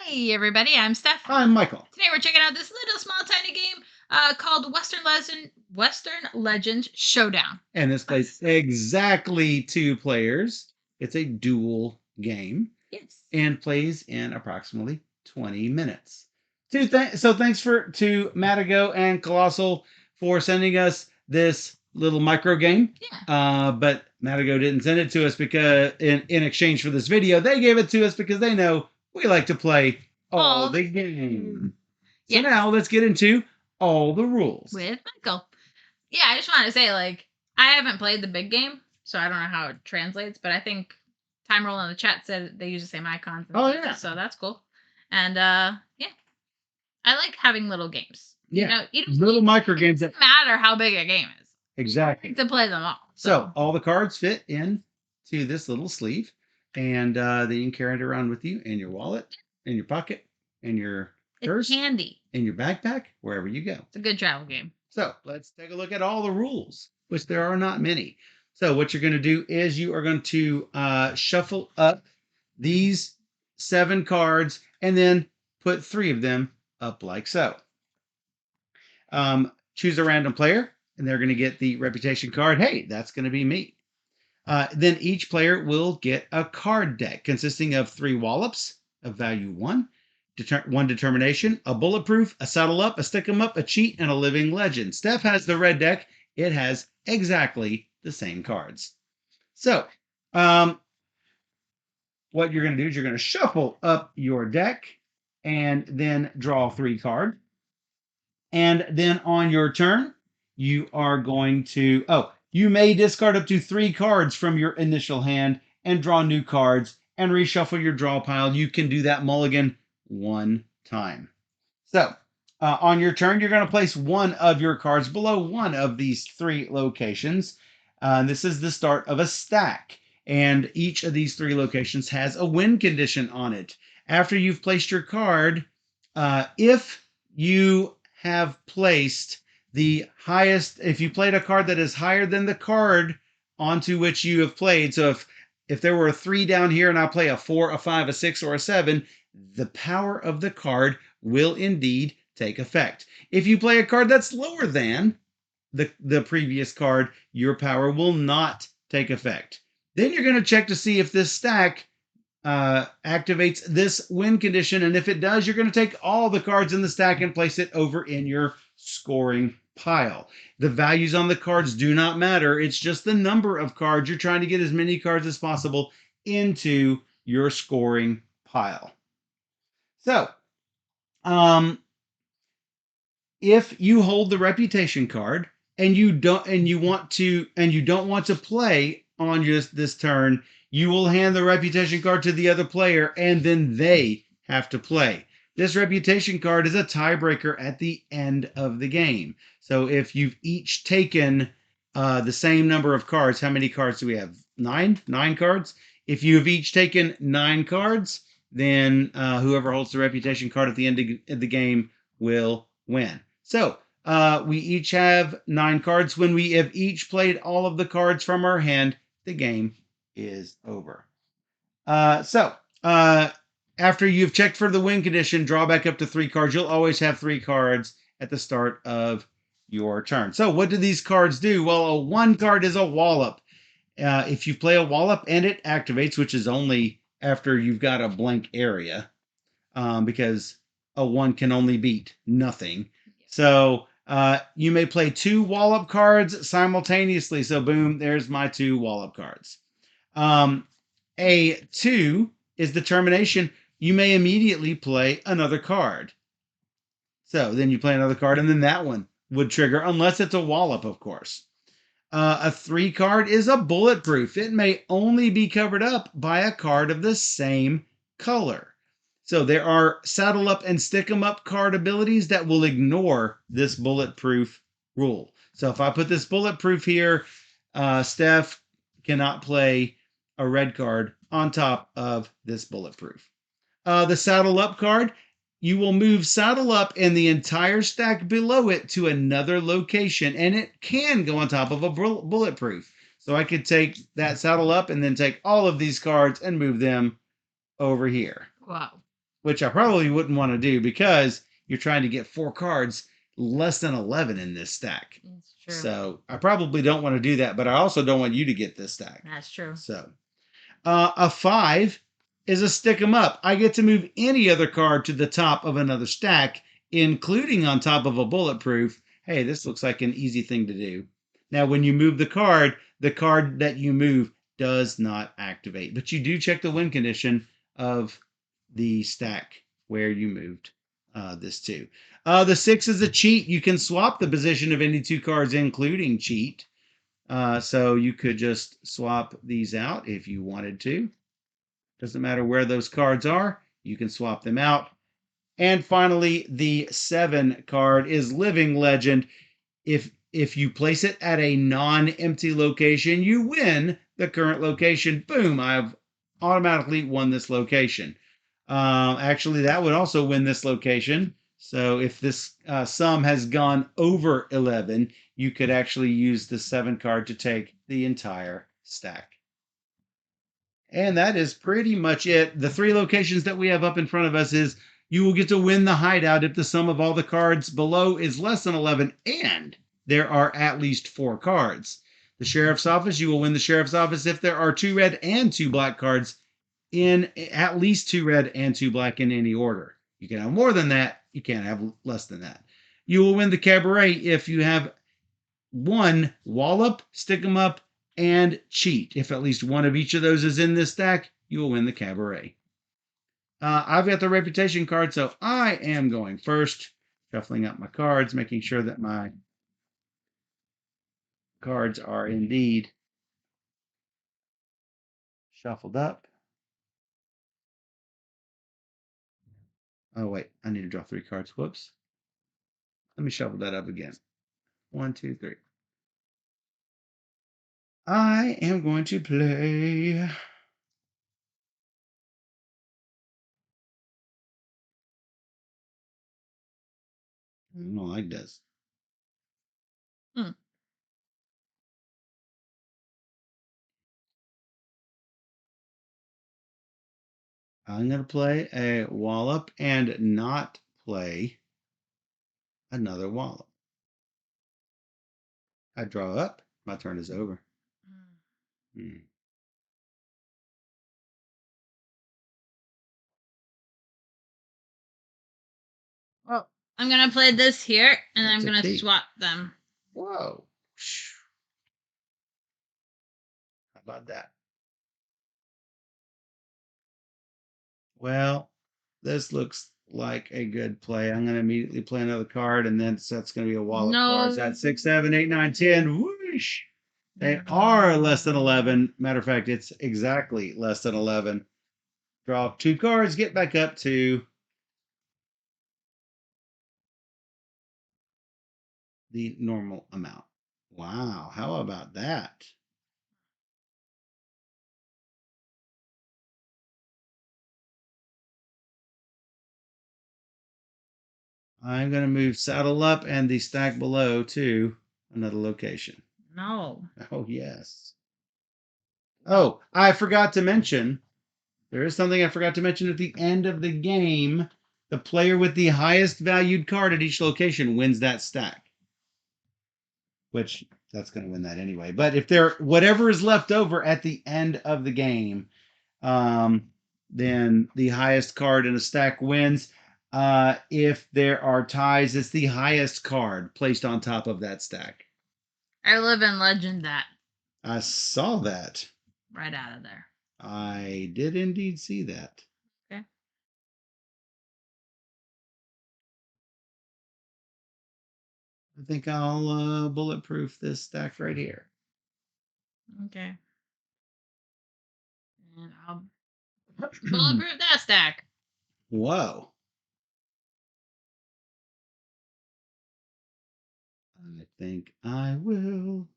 Hey everybody, I'm Steph. I'm Michael. Today we're checking out this little small tiny game called Western Legends Showdown. And this plays exactly 2 players. It's a dual game Yes. and plays in approximately 20 minutes. So thanks to Matago and Colossal for sending us this little micro game. Yeah. But Matago didn't send it to us because in exchange for this video, they gave it to us because they know we like to play all the game. So Yes. now let's get into all the rules. With Michael. Yeah, I just wanted to say, I haven't played the big game, so I don't know how it translates, but I think Time Roll in the chat said they use the same icons. Yeah. So that's cool. And yeah. I like having little games. Yeah. You know, little micro games that matter how big a game is. Exactly. To play them all. So all the cards fit in to this little sleeve, and then you can carry it around with you in your wallet, in your pocket, in your purse, handy, in your backpack, wherever you go. It's a good travel game. So let's take a look at all the rules, which there are not many. So what you're going to do is you are going to shuffle up these 7 cards and then put 3 of them up like so. Choose a random player, and they're going to get the reputation card. Hey, that's going to be me. Then each player will get a card deck consisting of 3 wallops of value 1, 1 determination, a bulletproof, a saddle up, a stick 'em up, a cheat, and a living legend. Steph has the red deck. It has exactly the same cards. So, what you're going to do is you're going to shuffle up your deck and then draw 3 cards. And then on your turn, you are going to, you may discard up to 3 cards from your initial hand and draw new cards and reshuffle your draw pile. You can do that mulligan 1 time. So on your turn, you're going to place 1 of your cards below one of these 3 locations. This is the start of a stack. And each of these 3 locations has a win condition on it. After you've placed your card, if you have placed the highest, if you played a card that is higher than the card onto which you have played, so if there were a 3 down here and I play a 4, a 5, a 6, or a 7, the power of the card will indeed take effect. If you play a card that's lower than the previous card, your power will not take effect. Then you're going to check to see if this stack activates this win condition, and if it does, you're going to take all the cards in the stack and place it over in your scoring pile. The values on the cards do not matter. It's just the number of cards. You're trying to get as many cards as possible into your scoring pile. So, if you hold the reputation card and you don't want to play on just this turn, you will hand the reputation card to the other player, and then they have to play. This reputation card is a tiebreaker at the end of the game. So if you've each taken the same number of cards, how many cards do we have? 9? 9 cards? If you have each taken 9 cards, then whoever holds the reputation card at the end of the game will win. So we each have 9 cards. When we have each played all of the cards from our hand, the game is over. After you've checked for the win condition, draw back up to 3 cards. You'll always have 3 cards at the start of your turn. So what do these cards do? Well, a 1 card is a wallop. If you play a wallop and it activates, which is only after you've got a blank area, because a 1 can only beat nothing. So you may play 2 wallop cards simultaneously. So boom, there's my 2 wallop cards. A 2 is determination. You may immediately play another card. So then you play another card, and then that one would trigger, unless it's a wallop, of course. A 3 card is a bulletproof. It may only be covered up by a card of the same color. So there are saddle up and stick 'em up card abilities that will ignore this bulletproof rule. So if I put this bulletproof here, Steph cannot play a red card on top of this bulletproof. The saddle up card, you will move saddle up and the entire stack below it to another location, and it can go on top of a bulletproof. So I could take that saddle up and then take all of these cards and move them over here. Wow. which I probably wouldn't want to do because you're trying to get 4 cards less than 11 in this stack. It's true. So I probably don't want to do that, but I also don't want you to get this stack. That's true. So a 5 is a stick 'em up. I get to move any other card to the top of another stack, including on top of a bulletproof. Hey, this looks like an easy thing to do. Now, when you move the card that you move does not activate, but you do check the win condition of the stack where you moved this to. The 6 is a cheat. You can swap the position of any 2 cards, including cheat. So you could just swap these out if you wanted to. Doesn't matter where those cards are, you can swap them out. And finally, the 7 card is Living Legend. If you place it at a non-empty location, you win the current location. Boom, I've automatically won this location. Actually, that would also win this location. So if this sum has gone over 11, you could actually use the 7 card to take the entire stack. And that is pretty much it. The 3 locations that we have up in front of us is you will get to win the hideout if the sum of all the cards below is less than 11 and there are at least 4 cards. The sheriff's office, you will win the sheriff's office if there are 2 red and 2 black cards in at least 2 red and 2 black in any order. You can have more than that. You can't have less than that. You will win the cabaret if you have 1 wallop, stick 'em up, and cheat. If at least one of each of those is in this stack, you will win the cabaret. I've got the reputation card, so I am going first, shuffling out my cards, making sure that my cards are indeed shuffled up. Oh, wait, I need to draw 3 cards. Whoops. Let me shuffle that up again. 1, 2, 3. I am going to play. I don't like this. Hmm. I'm going to play a wallop and not play another wallop. I draw up. My turn is over. Hmm. Well, I'm gonna play this here, and That's I'm a gonna key. swap them. Whoa. How about that? Well, this looks like a good play. I'm going to immediately play another card, and then that's going to be a wallop cards. That's 6, 7, 8, 9, 10. Whoosh! They are less than 11. Matter of fact, it's exactly less than 11. Draw 2 cards, get back up to the normal amount. Wow, how about that? I'm going to move saddle up and the stack below to another location. No. Oh, yes. Oh, I forgot to mention, there is something I forgot to mention at the end of the game. The player with the highest valued card at each location wins that stack. Which, that's going to win that anyway. But if there, whatever is left over at the end of the game, then the highest card in a stack wins. If there are ties, it's the highest card placed on top of that stack. I live in legend that I saw that. right out of there. I did indeed see that. Okay. I think I'll bulletproof this stack right here. Okay. And I'll bulletproof that stack. Whoa. I think I will.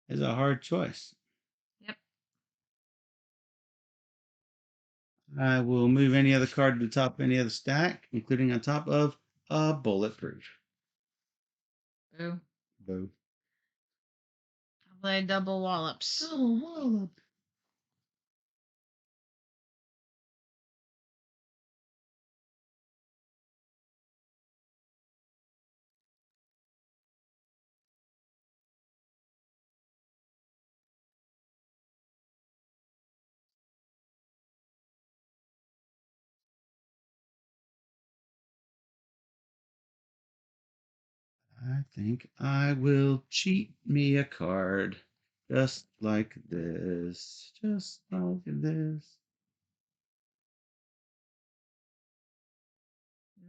It's a hard choice. Yep. I will move any other card to the top of any other stack, including on top of a bulletproof. Boo. Boo. I'll play double wallops. Oh, wallop. I think I will cheat me a card. Just like this. Just like this.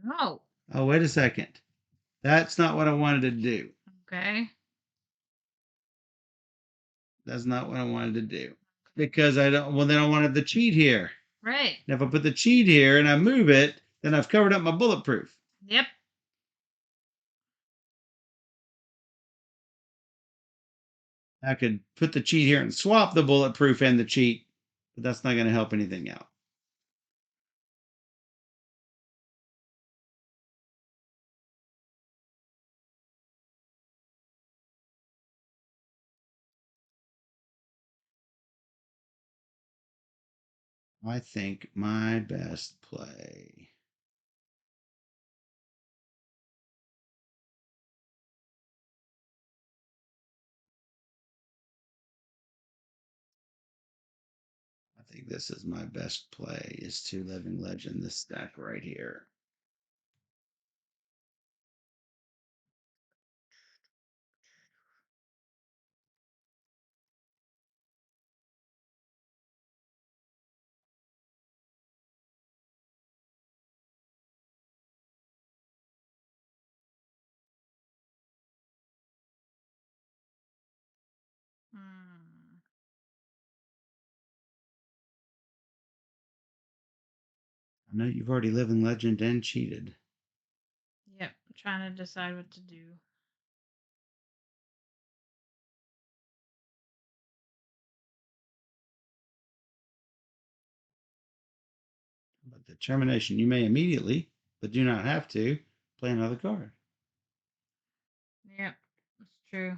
No. Oh, wait a second. That's not what I wanted to do. Okay. That's not what I wanted to do. Because I don't, well, then I wanted the cheat here. Right. And if I put the cheat here and I move it, then I've covered up my bulletproof. Yep. I could put the cheat here and swap the bulletproof and the cheat, but that's not going to help anything out. I think my best play. I think this is my best play is to Living Legend this stack right here. Hmm. I know you've already Living Legend and cheated. Yep. I'm trying to decide what to do. But determination, you may immediately, but do not have to, play another card. Yep. That's true.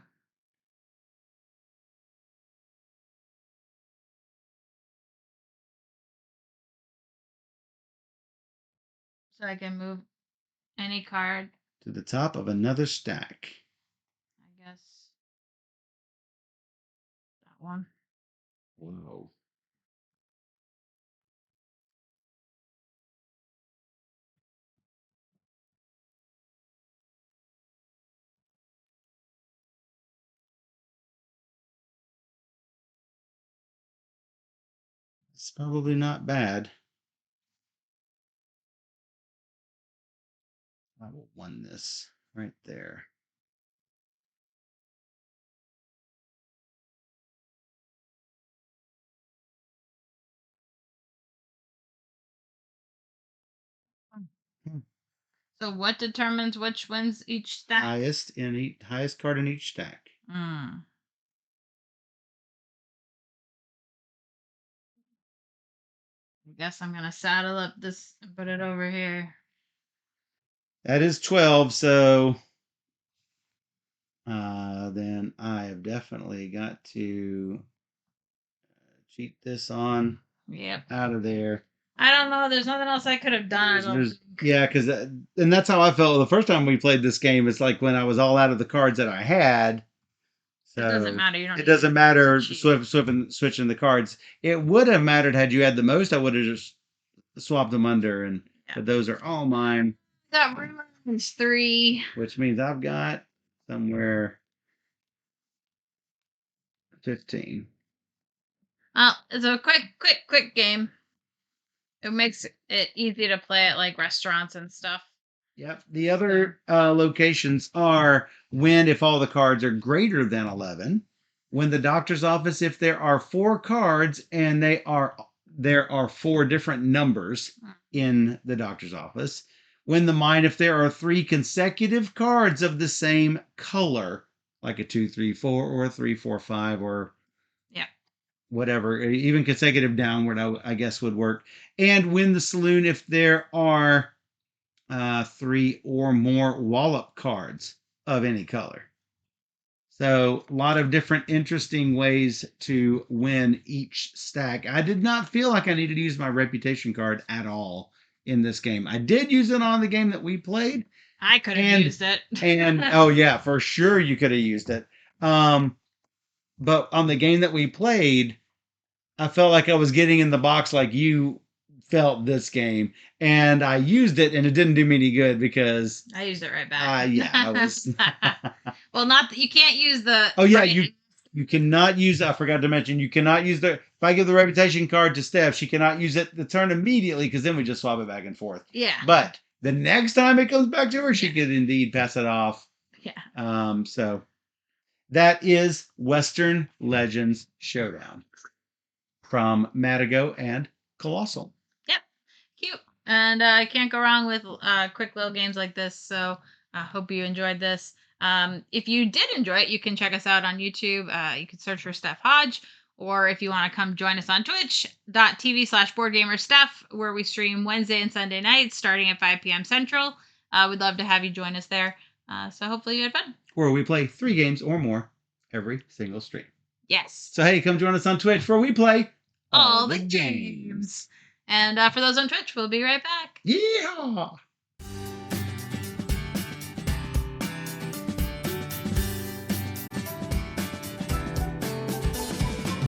So I can move any card, To the top of another stack. I guess. That one. Whoa. It's probably not bad. I will win this right there. Hmm. So what determines which wins each stack? Highest card in each stack. Hmm. I guess I'm gonna saddle up this and put it over here. That is 12, so then I have definitely got to cheat this on Yep. out of there. I don't know. There's nothing else I could have done. I don't think. Yeah, because and that's how I felt the first time we played this game. It's like when I was all out of the cards that I had. It doesn't So matter. You don't. it doesn't matter to cheat. switching the cards. It would have mattered had you had the most. I would have just swapped them under, and Yeah. but those are all mine, Got rumors 3. which means I've got somewhere 15. It's a quick game. It makes it easy to play at like restaurants and stuff. Yep. The other locations are when if all the cards are greater than 11, when the doctor's office if there are 4 cards and there are 4 different numbers in the doctor's office, when the mine if there are 3 consecutive cards of the same color, like a 2 3 4 or a 3 4 5 or Yeah. whatever, even consecutive downward, I guess would work. And win the saloon if there are 3 or more wallop cards of any color. So a lot of different interesting ways to win each stack. I did not feel like I needed to use my reputation card at all in this game. I did use it on the game that we played. I could have used it. And oh yeah, for sure you could have used it. But on the game that we played, I felt like I was getting in the box like you felt this game, and I used it, and it didn't do me any good because I used it right back. yeah, I was. Well, not you can't use the. Oh yeah, you cannot use. I forgot to mention you cannot use the. If I give the reputation card to Steph, she cannot use it the turn immediately because then we just swap it back and forth. Yeah. But the next time it comes back to her, she could indeed pass it off. Yeah. So that is Western Legends Showdown from Madigo and Colossal. Yep. Cute. And I can't go wrong with quick little games like this. So I hope you enjoyed this. If you did enjoy it, you can check us out on YouTube. You can search for Steph Hodge. Or if you want to come join us on twitch.tv/boardgamersteph, where we stream Wednesday and Sunday nights starting at 5 p.m. Central. We'd love to have you join us there. So hopefully you had fun. Where we play 3 games or more every single stream. Yes. So hey, come join us on Twitch where we play all the games. And for those on Twitch, we'll be right back. Yeah.